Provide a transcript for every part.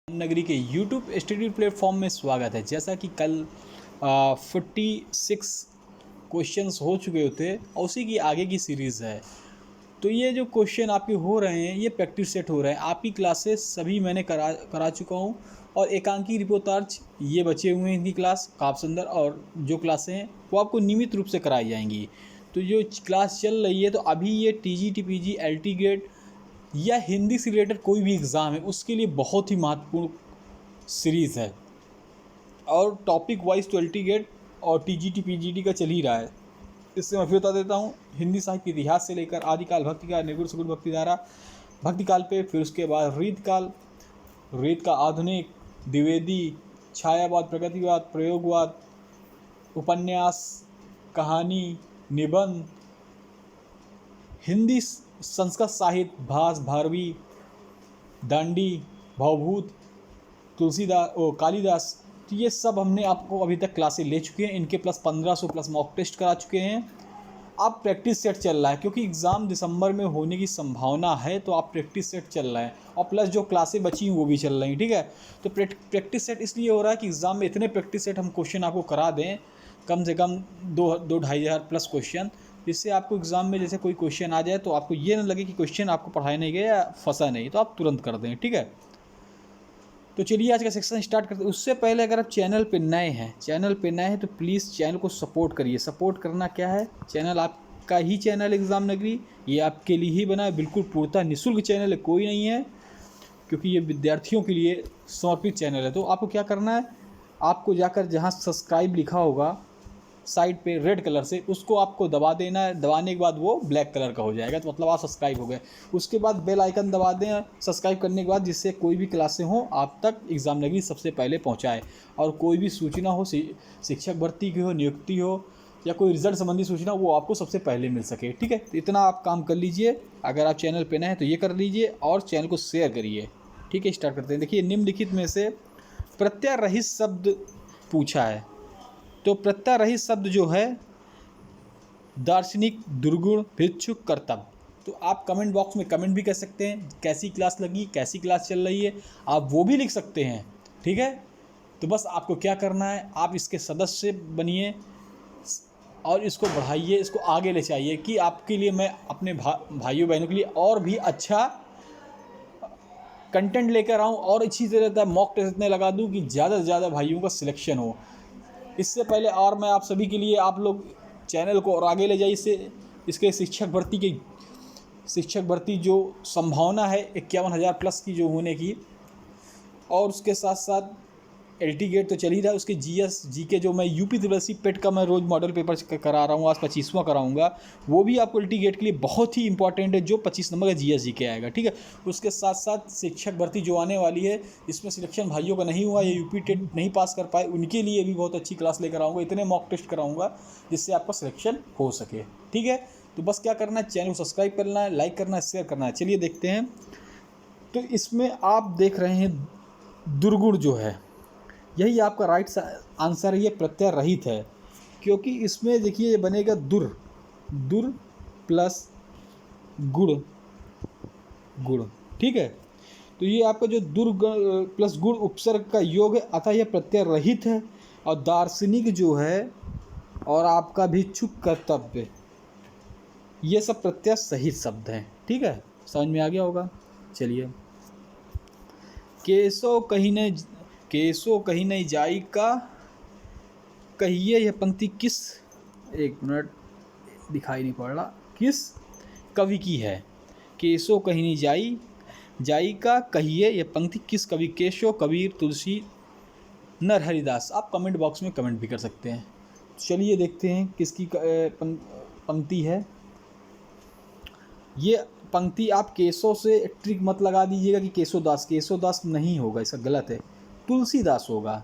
नगरी के YouTube study platform में स्वागत है। जैसा कि कल 46 क्वेश्चंस हो चुके होते और उसी की आगे की सीरीज़ है। तो ये जो क्वेश्चन आपके हो रहे हैं ये प्रैक्टिस सेट हो रहे हैं। आपकी क्लासेस सभी मैंने करा चुका हूँ और एकांकी रिपोर्टार्ज ये बचे हुए हैं इनकी क्लास काप्स अंदर, और जो क्लासें हैं वो आपको नियमित रूप से कराई जाएंगी। तो जो क्लास चल रही है तो अभी ये टीजी टीपीजी एलटी ग्रेड या हिंदी से रिलेटेड कोई भी एग्ज़ाम है उसके लिए बहुत ही महत्वपूर्ण सीरीज़ है। और टॉपिक वाइज तो एलटी ग्रेड और टीजीटी पीजीटी का चल ही रहा है। इससे मैं फिर बता देता हूँ, हिंदी साहित्य के इतिहास से लेकर आदिकाल भक्तिकाल निर्गुण सगुण भक्तिधारा भक्तिकाल पे, फिर उसके बाद रीतकाल, रीत का आधुनिक, द्विवेदी, छायावाद, प्रगतिवाद, प्रयोगवाद, उपन्यास, कहानी, निबंध, हिंदी संस्कृत साहित्य, भास, भारवी, दांडी, भावभूत, तुलसीदास कालिदास। तो ये सब हमने आपको अभी तक क्लासें ले चुके हैं। इनके प्लस 1500 प्लस मॉक टेस्ट करा चुके हैं। अब प्रैक्टिस सेट चल रहा है क्योंकि एग्ज़ाम दिसंबर में होने की संभावना है, तो आप प्रैक्टिस सेट चल रहा है और प्लस जो क्लासें बची वो भी चल रही हैं। ठीक है, तो प्रैक्टिस सेट इसलिए हो रहा है कि एग्ज़ाम में इतने प्रैक्टिस सेट हम क्वेश्चन आपको करा दें, कम से कम 2-2,500 प्लस क्वेश्चन, जिससे आपको एग्ज़ाम में जैसे कोई क्वेश्चन आ जाए तो आपको ये ना लगे कि क्वेश्चन आपको पढ़ाया नहीं गया या फंसा नहीं, तो आप तुरंत कर दें। ठीक है, तो चलिए आज का सेक्शन स्टार्ट करते हैं। उससे पहले अगर आप चैनल पे नए हैं तो प्लीज़ चैनल को सपोर्ट करिए। सपोर्ट करना क्या है, चैनल आपका ही चैनल एग्ज़ाम नगरी, ये आपके लिए ही बना है, बिल्कुल पूर्णतः निःशुल्क चैनल है, कोई नहीं है, क्योंकि ये विद्यार्थियों के लिए समर्पित चैनल है। तो आपको क्या करना है, आपको जाकर जहाँ सब्सक्राइब लिखा होगा साइड पे रेड कलर से, उसको आपको दबा देना है। दबाने के बाद वो ब्लैक कलर का हो जाएगा, तो मतलब आप सब्सक्राइब हो गए। उसके बाद बेल आइकन दबा दें सब्सक्राइब करने के बाद, जिससे कोई भी क्लासें हों आप तक एग्ज़ाम नगरी सबसे पहले पहुंचाए, और कोई भी सूचना हो, शिक्षक भर्ती की हो, नियुक्ति हो या कोई रिजल्ट संबंधी सूचना, वो आपको सबसे पहले मिल सके। ठीक है, तो इतना आप काम कर लीजिए। अगर आप चैनल पर नए हैं तो ये कर लीजिए और चैनल को शेयर करिए। ठीक है, स्टार्ट करते हैं। देखिए, निम्नलिखित में से प्रत्यय रहित शब्द पूछा है। तो प्रत्यय रहित शब्द जो है दार्शनिक, दुर्गुण, भिक्षुक, कर्तव्य। तो आप कमेंट बॉक्स में कमेंट भी कर सकते हैं, कैसी क्लास लगी, कैसी क्लास चल रही है, आप वो भी लिख सकते हैं। ठीक है, तो बस आपको क्या करना है, आप इसके सदस्य बनिए और इसको बढ़ाइए, इसको आगे ले जाइए कि आपके लिए मैं अपने भाइयों बहनों के लिए और भी अच्छा कंटेंट लेकर आऊँ और अच्छी तरह मॉक टेस्ट इतने लगा दूँ कि ज़्यादा से ज़्यादा भाइयों का सिलेक्शन हो। इससे पहले और मैं आप सभी के लिए, आप लोग चैनल को और आगे ले जाइए। इसके शिक्षक भर्ती जो संभावना है 51,000 प्लस की जो होने की, और उसके साथ साथ एलटी गेट तो चल ही रहा है, उसके जीएस जीके जो मैं यूपी त्रिपल पेट का मैं रोज़ मॉडल पेपर करा रहा हूँ, आज 25वां कराऊंगा, वो भी आपको एलटी गेट के लिए बहुत ही इंपॉर्टेंट है, जो 25 नंबर का जीएस जीके आएगा। ठीक है, उसके साथ साथ शिक्षक भर्ती जो आने वाली है, इसमें सिलेक्शन भाइयों का नहीं हुआ या यूपी टेट नहीं पास कर पाए, उनके लिए भी बहुत अच्छी क्लास लेकर आऊँगा, इतने मॉक टेस्ट कराऊँगा जिससे आपका सिलेक्शन हो सके। ठीक है, तो बस क्या करना है, चैनल को सब्सक्राइब करना है, लाइक करना है, शेयर करना है। चलिए देखते हैं। तो इसमें आप देख रहे हैं दुर्गुण जो है, यही आपका राइट आंसर है। ये प्रत्यय रहित है क्योंकि इसमें देखिए ये बनेगा दुर प्लस गुण। ठीक है, तो ये आपका जो दुर प्लस गुण उपसर्ग का योग है, अतः यह प्रत्यय रहित है। और दार्शनिक जो है और आपका भिक्षुक, कर्तव्य, ये सब प्रत्यय सहित शब्द हैं। ठीक है, समझ में आ गया होगा। चलिए, केसो कहीं नहीं जाई का कहिए, यह पंक्ति किस, एक मिनट दिखाई नहीं पड़ रहा, किस कवि की है। केसो कहीं नहीं जाई का कहिए, यह पंक्ति किस कवि, केशव, कबीर, तुलसी, नरहरिदास। आप कमेंट बॉक्स में कमेंट भी कर सकते हैं। चलिए देखते हैं किसकी पंक्ति है। ये पंक्ति आप केशव से ट्रिक मत लगा दीजिएगा कि केशवदास नहीं होगा, इसका गलत है, तुलसीदास होगा।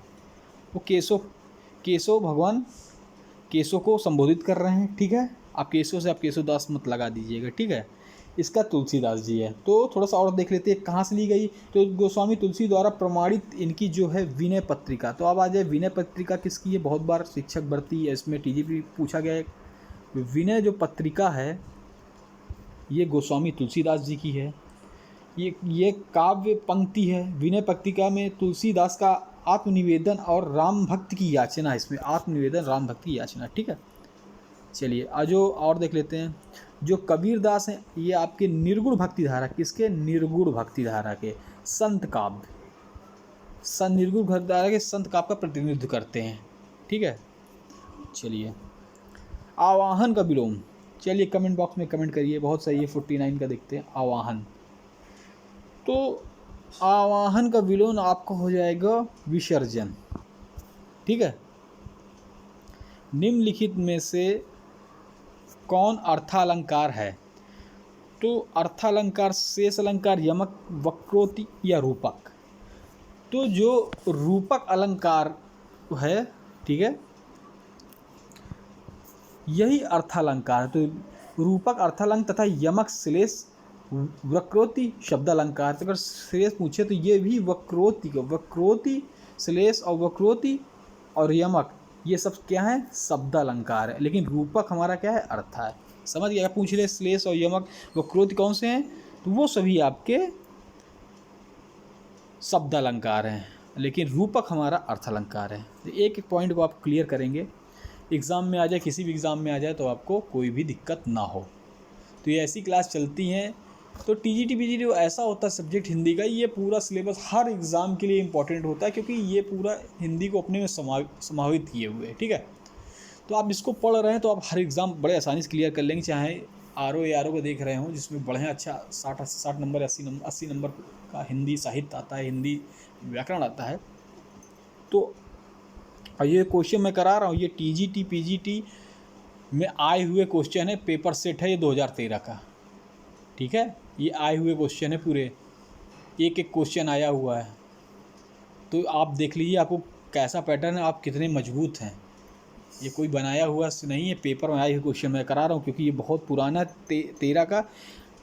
वो केशव भगवान केशव को संबोधित कर रहे हैं। ठीक है, आप केशव से आप केशवदास मत लगा दीजिएगा। ठीक है, इसका तुलसीदास जी है। तो थोड़ा सा और देख लेते हैं कहाँ से ली गई। तो गोस्वामी तुलसी द्वारा प्रमाणित इनकी जो है विनय पत्रिका। तो अब आ जाए, विनय पत्रिका किसकी है, बहुत बार शिक्षक भर्ती इसमें टीजीपी पूछा गया है। विनय जो पत्रिका है ये गोस्वामी तुलसीदास जी की है। ये काव्य पंक्ति है। विनय पत्रिका में तुलसीदास का आत्मनिवेदन और राम भक्त की याचना, इसमें आत्मनिवेदन राम भक्त की याचना। ठीक है, चलिए आजो और देख लेते हैं। जो कबीरदास हैं ये आपके निर्गुण भक्ति धारा, किसके? निर्गुण भक्ति धारा के संत काव्य, निर्गुण भक्ति धारा के संत काव्य का प्रतिनिधित्व करते हैं। ठीक है, चलिए आवाहन का विलोम, चलिए कमेंट बॉक्स में कमेंट करिए, बहुत सही है। 49 का देखते हैं आवाहन। तो आवाहन का विलोम आपका हो जाएगा विसर्जन। ठीक है, निम्नलिखित में से कौन अर्थालंकार है? तो अर्थालंकार शेष अलंकार, यमक, वक्रोक्ति या रूपक। तो जो रूपक अलंकार है, ठीक है, यही अर्थालंकार है। तो रूपक अर्थालंकार तथा यमक श्लेष वक्रोक्ति शब्द अलंकार। तो अगर श्लेष पूछे तो ये भी वक्रोक्ति श्लेष और वक्रोक्ति और यमक ये सब क्या है? शब्द अलंकार है। लेकिन रूपक हमारा क्या है? अर्थ है। समझ गया? पूछ ले श्लेष और यमक वक्रोक्ति कौन से हैं, तो वो सभी आपके शब्द अलंकार हैं, लेकिन रूपक हमारा अर्थ अलंकार है। तो एक एक पॉइंट को आप क्लियर करेंगे, एग्ज़ाम में आ जाए, किसी भी एग्ज़ाम में आ जाए तो आपको कोई भी दिक्कत ना हो। तो ये ऐसी क्लास चलती हैं। तो टीजीटी पीजीटी ऐसा होता है सब्जेक्ट हिंदी का, ये पूरा सिलेबस हर एग्ज़ाम के लिए इम्पॉर्टेंट होता है, क्योंकि ये पूरा हिंदी को अपने में समाहित किए हुए है। ठीक है, तो आप इसको पढ़ रहे हैं तो आप हर एग्ज़ाम बड़े आसानी से क्लियर कर लेंगे, चाहे आर ओ को देख रहे हों जिसमें बढ़िया अच्छा 60 नंबर 80 नंबर का हिंदी साहित्य आता है, हिंदी व्याकरण आता है। तो ये क्वेश्चन मैं करा रहा हूँ, ये टीजीटी पीजीटी में आए हुए क्वेश्चन है, पेपर सेट है ये 2013 का। ठीक है, ये आए हुए क्वेश्चन है पूरे, एक एक क्वेश्चन आया हुआ है। तो आप देख लीजिए आपको कैसा पैटर्न है, आप कितने मजबूत हैं। ये कोई बनाया हुआ नहीं है, पेपर में आए हुए क्वेश्चन मैं करा रहा हूँ, क्योंकि ये बहुत पुराना 13 का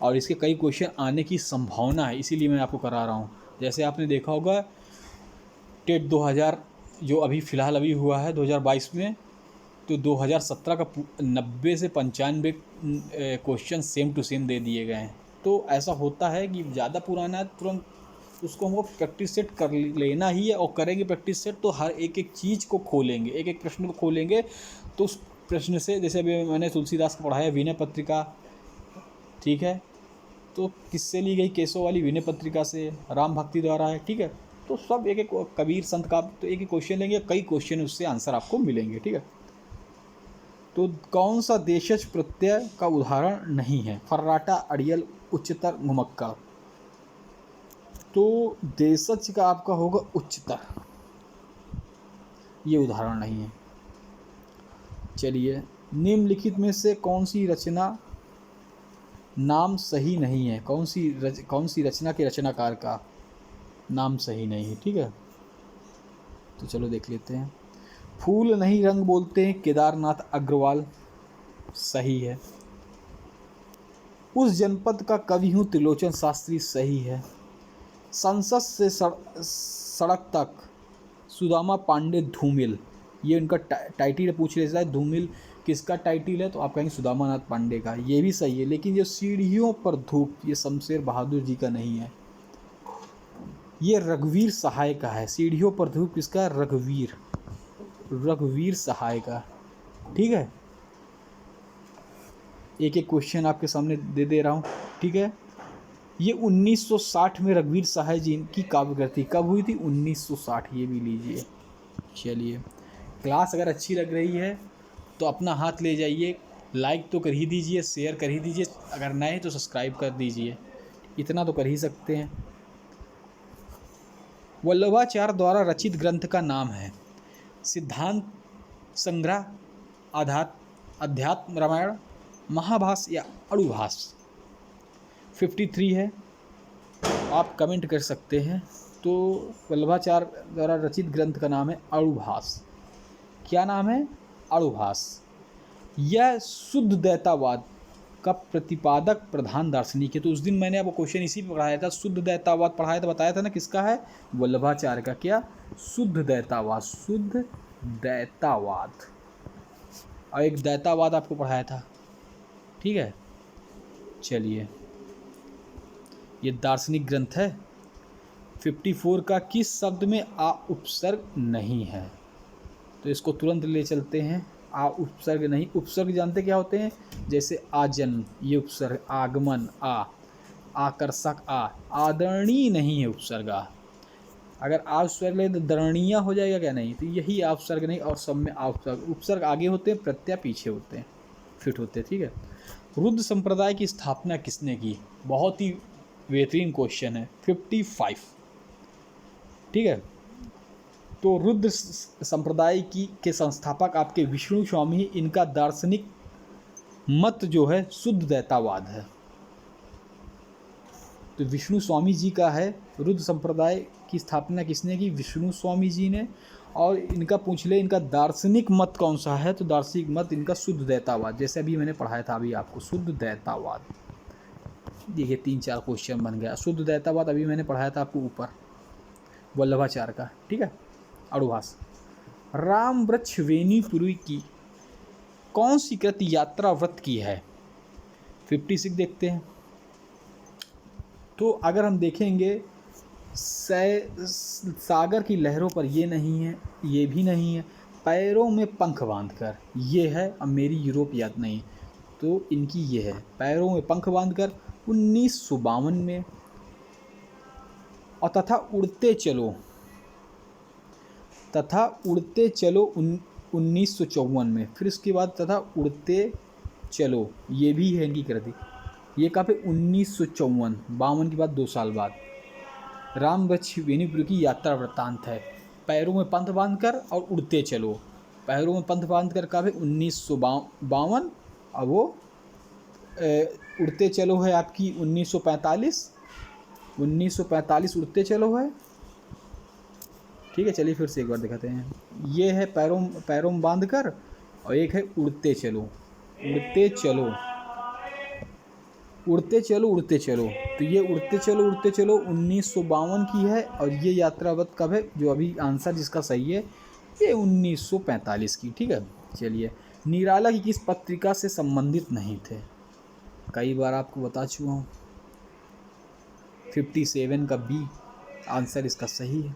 और इसके कई क्वेश्चन आने की संभावना है, इसीलिए मैं आपको करा रहा हूँ। जैसे आपने देखा होगा टेट 2000 जो अभी फ़िलहाल अभी हुआ है 2022 में, तो 2017 का 90 से 95 क्वेश्चन सेम टू सेम दे दिए गए हैं। तो ऐसा होता है कि ज़्यादा पुराना है तुरंत उसको हमको प्रैक्टिस सेट कर लेना ही है, और करेंगे प्रैक्टिस सेट तो हर एक एक चीज़ को खोलेंगे, एक एक प्रश्न को खोलेंगे। तो उस प्रश्न से, जैसे अभी मैंने तुलसीदास को पढ़ाया विनय पत्रिका, ठीक है, तो किससे ली गई? केशव वाली विनय पत्रिका से, राम भक्ति द्वारा है। ठीक है, तो सब एक एक कबीर संत का, तो एक एक क्वेश्चन लेंगे, कई क्वेश्चन उससे आंसर आपको मिलेंगे। ठीक है, तो कौन सा देशज प्रत्यय का उदाहरण नहीं है? फर्राटा, अड़ियल, उच्चतर, घुमक्कड़। तो देशज का आपका होगा उच्चतर, ये उदाहरण नहीं है। चलिए, निम्नलिखित में से कौन सी रचना नाम सही नहीं है? कौन सी रचना के रचनाकार का नाम सही नहीं है? ठीक है, तो चलो देख लेते हैं। फूल नहीं रंग बोलते हैं, केदारनाथ अग्रवाल, सही है। उस जनपद का कवि हूँ, त्रिलोचन शास्त्री, सही है। संसद से सड़क तक, सुदामा पांडे धूमिल, ये उनका टाइटल पूछ लेता है। धूमिल किसका टाइटल है? तो आप कहेंगे सुदामानाथ पांडे का, ये भी सही है। लेकिन जो सीढ़ियों पर धूप, ये शमशेर बहादुर जी का नहीं है, ये रघुवीर सहाय का है। सीढ़ियों पर धूप किसका? रघुवीर सहाय का। ठीक है, एक एक क्वेश्चन आपके सामने दे रहा हूँ। ठीक है, ये 1960 में रघुवीर सहाय जी की काव्य कृति कब हुई थी? 1960, ये भी लीजिए। चलिए, क्लास अगर अच्छी लग रही है तो अपना हाथ ले जाइए, लाइक तो कर ही दीजिए, शेयर कर ही दीजिए, अगर नए तो सब्सक्राइब कर दीजिए, इतना तो कर ही सकते हैं। वल्लभाचार्य द्वारा रचित ग्रंथ का नाम है? सिद्धांत संग्रह, अध्यात्म रामायण, महाभास या अणुभास। 53 है, आप कमेंट कर सकते हैं। तो वल्लभाचार्य द्वारा रचित ग्रंथ का नाम है अणुभास। क्या नाम है? अणुभास। यह शुद्ध दैतावाद का प्रतिपादक प्रधान दार्शनिक है। तो उस दिन मैंने आपको क्वेश्चन इसी पे पढ़ाया था, शुद्ध दैतावाद पढ़ाया था, बताया था ना किसका है? वल्लभाचार्य का। क्या? शुद्ध दैतावाद, शुद्ध दैतावाद, और एक दैतावाद आपको पढ़ाया था। ठीक है, चलिए ये दार्शनिक ग्रंथ है। 54 का किस शब्द में आ उपसर्ग नहीं है? तो इसको तुरंत ले चलते हैं। आ उपसर्ग नहीं। उपसर्ग जानते क्या होते हैं? जैसे आजन्म, ये उपसर्ग, आगमन आ, आकर्षक आ, आदरणीय नहीं है उपसर्ग आ। अगर आ उपसर्ग ले तो दरणीय हो जाएगा क्या? नहीं, तो यही आ उपसर्ग नहीं, और सब में आ उपसर्ग। उपसर्ग आगे होते हैं, प्रत्यय पीछे होते हैं, फिट होते हैं, ठीक है। रुद्र संप्रदाय की स्थापना किसने की? बहुत ही बेहतरीन क्वेश्चन है। 55, ठीक है। तो रुद्र संप्रदाय की के संस्थापक आपके विष्णु स्वामी। इनका दार्शनिक मत जो है शुद्ध दैतावाद है। तो विष्णु स्वामी जी का है। रुद्र संप्रदाय की स्थापना किसने की? विष्णु स्वामी जी ने। और इनका पूछ ले इनका दार्शनिक मत कौन सा है? तो दार्शनिक मत इनका शुद्ध दैतावाद, जैसे अभी मैंने पढ़ाया था अभी आपको, शुद्ध दैतावाद। देखिए 3-4 क्वेश्चन बन गया। शुद्ध दैतावाद अभी मैंने पढ़ाया था आपको ऊपर, वल्लभाचार्य का, ठीक है, अड़ुभाष। राम वृक्ष वेणुपुरी की कौन सी कृत यात्रा व्रत की है? 56 देखते हैं। तो अगर हम देखेंगे सागर की लहरों पर, ये नहीं है, ये भी नहीं है। पैरों में पंख बांधकर, ये है। अब मेरी यूरोप याद नहीं, तो इनकी ये है, पैरों में पंख बांधकर 1952 में। और तथा उड़ते चलो, तथा उड़ते चलो 1954 में। फिर उसके बाद तथा उड़ते चलो, ये भी है इनकी कृति। ये कहाँ पे? 1954, 52 के बाद 2 साल बाद। राम वृक्ष वेणुपुरी की यात्रा वृत्तांत है। पैरों में पंथ बांधकर और उड़ते चलो। पैरों में पंथ बांधकर कहाँ पे? 1952। और वो उड़ते चलो है आपकी 1945। 1945 उड़ते चलो है, ठीक है। चलिए फिर से एक बार दिखाते हैं। ये है पैरों में बांधकर, और एक है उड़ते चलो। उड़ते चलो, उड़ते चलो, उड़ते चलो। तो ये उड़ते चलो 1952 की है। और ये यात्रावत कब है? जो अभी आंसर जिसका सही है, ये 1945 की, ठीक है। चलिए, निराला की किस पत्रिका से संबंधित नहीं थे? कई बार आपको बता चुका हूँ। 57 का बी आंसर इसका सही है।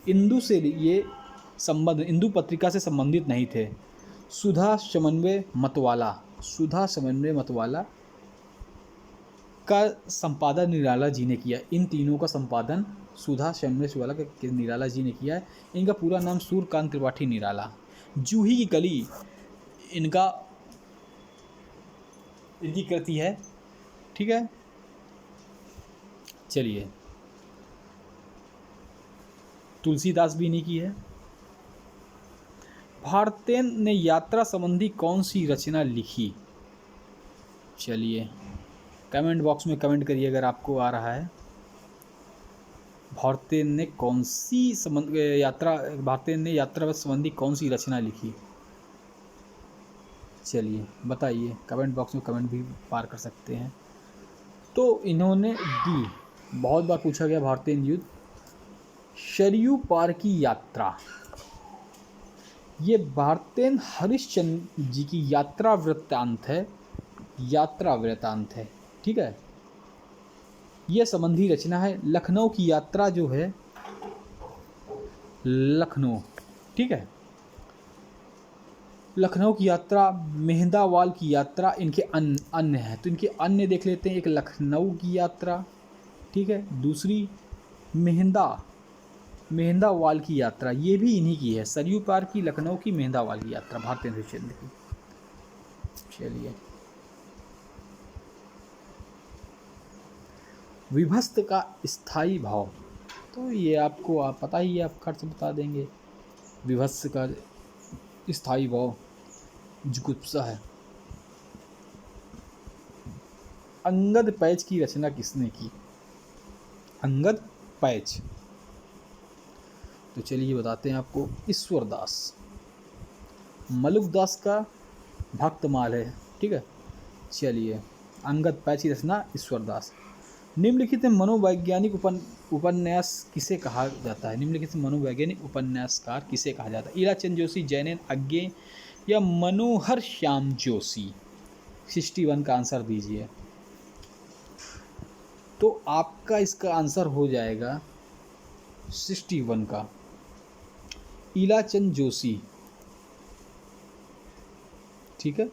इंदु से ये संबंध, इंदु पत्रिका से संबंधित नहीं थे। सुधा समन्वय मतवाला, सुधा समन्वय मतवाला का संपादन निराला जी ने किया। इन तीनों का संपादन सुधा समन्वय वाला के निराला जी ने किया है। इनका पूरा नाम सूर्यकांत त्रिपाठी निराला। जूही की कली इनकी कृति है, ठीक है। चलिए, तुलसीदास भी इन्हीं की है। भारतेन ने यात्रा संबंधी कौन सी रचना लिखी? चलिए, कमेंट बॉक्स में कमेंट करिए अगर आपको आ रहा है। भारतेन ने कौन सी भारतेन ने यात्रा संबंधी कौन सी रचना लिखी? चलिए बताइए, कमेंट बॉक्स में कमेंट भी पार कर सकते हैं। तो इन्होंने दी, बहुत बार पूछा गया भारतेन युद्ध। शरयू पार की यात्रा, ये भारतेन हरिश्चंद्र जी की यात्रा वृत्तांत है। यात्रा वृत्तांत है, ठीक है। यह संबंधी रचना है। लखनऊ की यात्रा जो है, लखनऊ, ठीक है, लखनऊ की यात्रा, मेहंदावाल की यात्रा, इनके अन्य है। तो इनके अन्य देख लेते हैं। एक लखनऊ की यात्रा, ठीक है। दूसरी मेहंदावाल की यात्रा, ये भी इन्हीं की है। सरयू पार की, लखनऊ की, मेहंदावाल की यात्रा भारतेन हरिश्चंद्र की। चलिए, विभस्त का स्थायी भाव, तो ये आपको पता ही है, आप खर्च बता देंगे। विभस्त का स्थायी भाव जुगुप्सा है। अंगद पैच की रचना किसने की? अंगद पैच, तो चलिए बताते हैं आपको। ईश्वरदास, मलुकदास का भक्तमाल है, ठीक है। चलिए, अंगद पैच की रचना ईश्वरदास। निम्नलिखित मनोवैज्ञानिक उपन्यास किसे कहा जाता है? निम्नलिखित मनोवैज्ञानिक उपन्यासकार किसे कहा जाता है? ईराचंद जोशी, जैनेन अज्ञे या मनोहर श्याम जोशी? 61 का आंसर दीजिए। तो आपका इसका आंसर हो जाएगा 61 का ईलाचंद जोशी। ठीक है,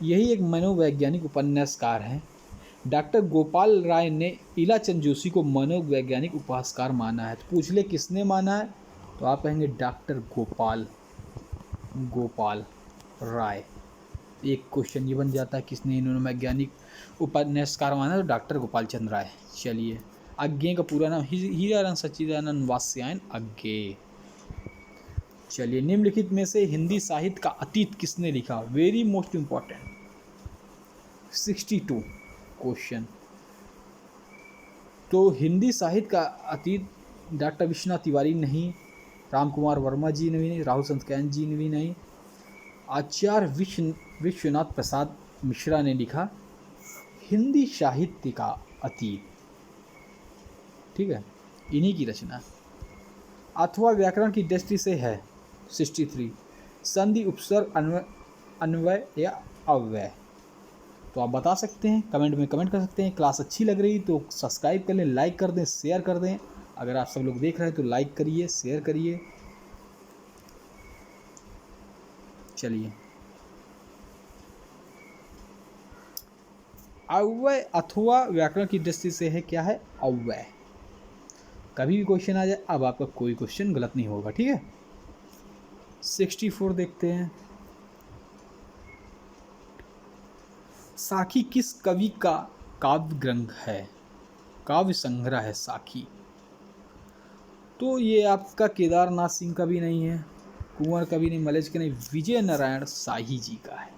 यही एक मनोवैज्ञानिक उपन्यासकार हैं। डॉक्टर गोपाल राय ने ईलाचंद जोशी को मनोवैज्ञानिक उपन्यासकार माना है। तो पूछ ले किसने माना है, तो आप कहेंगे डॉक्टर गोपाल राय। एक क्वेश्चन ये बन जाता है किसने इन्होंने वैज्ञानिक उपन्यासकार माना, तो डॉक्टर गोपाल चंद्र राय। चलिए, अज्ञे का पूरा नाम हीरानंद सच्चिदानंद वात्स्यायन अज्ञे। चलिए, निम्नलिखित में से हिंदी साहित्य का अतीत किसने लिखा, वेरी मोस्ट इम्पॉर्टेंट 62 क्वेश्चन। तो हिंदी साहित्य का अतीत डॉक्टर विश्वनाथ तिवारी नहीं, राम कुमार वर्मा जी ने भी नहीं, राहुल सतकैन जी ने भी नहीं, आचार्य विश्वनाथ प्रसाद मिश्रा ने लिखा हिंदी साहित्य का अतीत। ठीक है, इन्हीं की रचना। अथवा व्याकरण की दृष्टि से है 63 संधि उपसर्ग अन्वय या अव्यय। तो आप बता सकते हैं, कमेंट में कमेंट कर सकते हैं। क्लास अच्छी लग रही तो सब्सक्राइब कर लें, लाइक कर दें, शेयर कर दें। अगर आप सब लोग देख रहे हैं तो लाइक करिए, शेयर करिए। चलिए, अव्यय अथवा व्याकरण की दृष्टि से है क्या है, अव्यय। कभी भी क्वेश्चन आ जाए, अब आपका कोई क्वेश्चन गलत नहीं होगा। ठीक है, 64 देखते हैं। साखी किस कवि का काव्य ग्रंथ है, काव्य संग्रह है साखी। तो ये आपका केदारनाथ सिंह का भी नहीं है, कुंवर कवि नहीं, मलेच का नहीं, विजय नारायण शाही जी का है।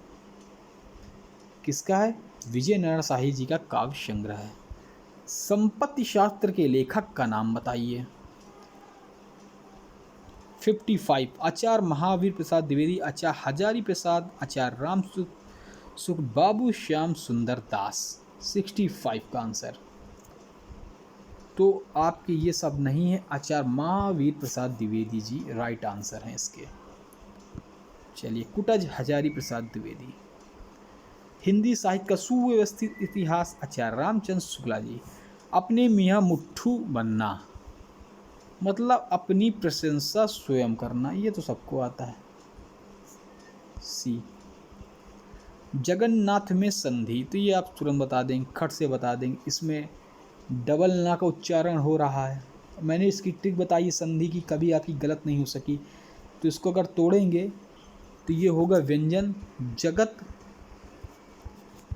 किसका है, विजय नारायण शाही जी का काव्य संग्रह है। संपत्ति शास्त्र के लेखक का नाम बताइए। 55 आचार्य महावीर प्रसाद द्विवेदी, आचार्य हजारी प्रसाद, आचार्य राम सुख बाबू श्याम सुंदर दास। 65 का आंसर। तो आपके ये सब नहीं है, आचार्य महावीर प्रसाद द्विवेदी जी राइट आंसर हैं इसके। चलिए, कुटज हजारी प्रसाद द्विवेदी। हिंदी साहित्य का सुव्यवस्थित इतिहास, आचार्य रामचंद्र शुक्ला जी। अपने मियाँ मुट्ठू बनना मतलब अपनी प्रशंसा स्वयं करना, ये तो सबको आता है। सी। जगन्नाथ में संधि, तो ये आप तुरंत बता देंगे, खट से बता देंगे। इसमें डबल ना का उच्चारण हो रहा है। मैंने इसकी ट्रिक बताई संधि की, कभी आपकी गलत नहीं हो सकी। तो इसको अगर तोड़ेंगे तो ये होगा व्यंजन जगत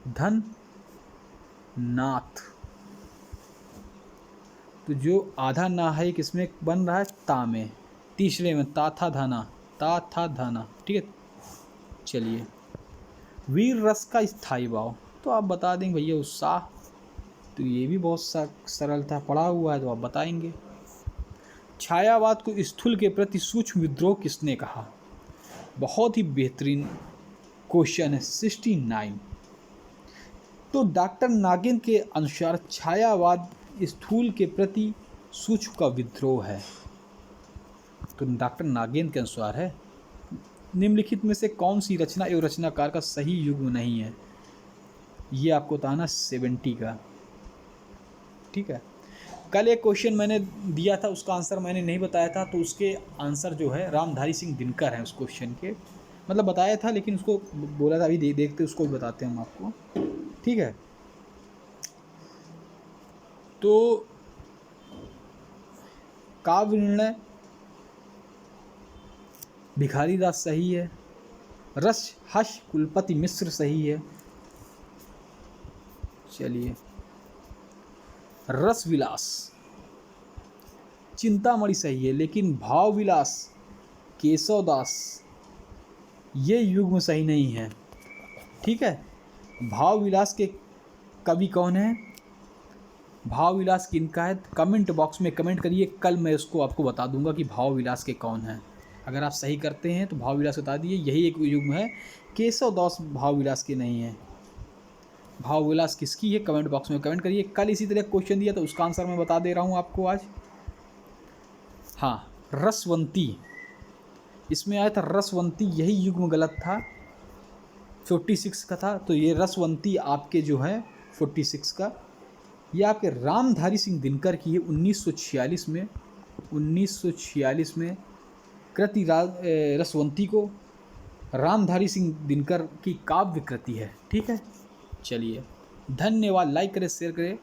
धन नाथ। तो जो आधा ना है किसमें बन रहा है, ता में, तीसरे में ता था धाना। ठीक है, चलिए, वीर रस का स्थायी भाव, तो आप बता देंगे भैया उत्साह। तो ये भी बहुत सरल था, पढ़ा हुआ है तो आप बताएंगे। छायावाद को स्थूल के प्रति सूक्ष्म विद्रोह किसने कहा, बहुत ही बेहतरीन क्वेश्चन है। 69 तो डॉक्टर नागिन के अनुसार छायावाद स्थूल के प्रति सूक्ष्म का विद्रोह है। तो डॉक्टर नागिन के अनुसार है। निम्नलिखित में से कौन सी रचना एवं रचनाकार का सही युग्म नहीं है, ये आपको बताना 70 का। ठीक है, कल एक क्वेश्चन मैंने दिया था, उसका आंसर मैंने नहीं बताया था, तो उसके आंसर जो है रामधारी सिंह दिनकर हैं उस क्वेश्चन के, मतलब बताया था लेकिन उसको बोला था, अभी देखते उसको भी बताते हैं हम आपको। ठीक है, तो काव्य निर्णय भिखारी दास सही है। रस हर्ष कुलपति मिश्र सही है। चलिए, रस विलास चिंतामणि सही है, लेकिन भाव विलास केशवदास ये युग्म सही नहीं है। ठीक है, भाव विलास के कवि कौन है, भाव विलास किनका है, कमेंट बॉक्स में कमेंट करिए, कल मैं उसको आपको बता दूंगा कि भाव विलास के कौन है। अगर आप सही करते हैं तो भाव विलास बता दिए, यही एक युग्म है। केशवदास भाव विलास के नहीं है। भाव विलास किसकी है, कमेंट बॉक्स में कमेंट करिए। कल इसी तरह क्वेश्चन दिया तो उसका आंसर मैं बता दे रहा हूँ आपको आज। हाँ, रसवंती इसमें आया था, रसवंती यही युग्म गलत था, 46 का था। तो ये रसवंती आपके जो है 46 का ये आपके रामधारी सिंह दिनकर की है 1946 में, 1946 में कृति रसवंती को रामधारी सिंह दिनकर की काव्य कृति है। ठीक है, चलिए धन्यवाद। लाइक करें, शेयर करें।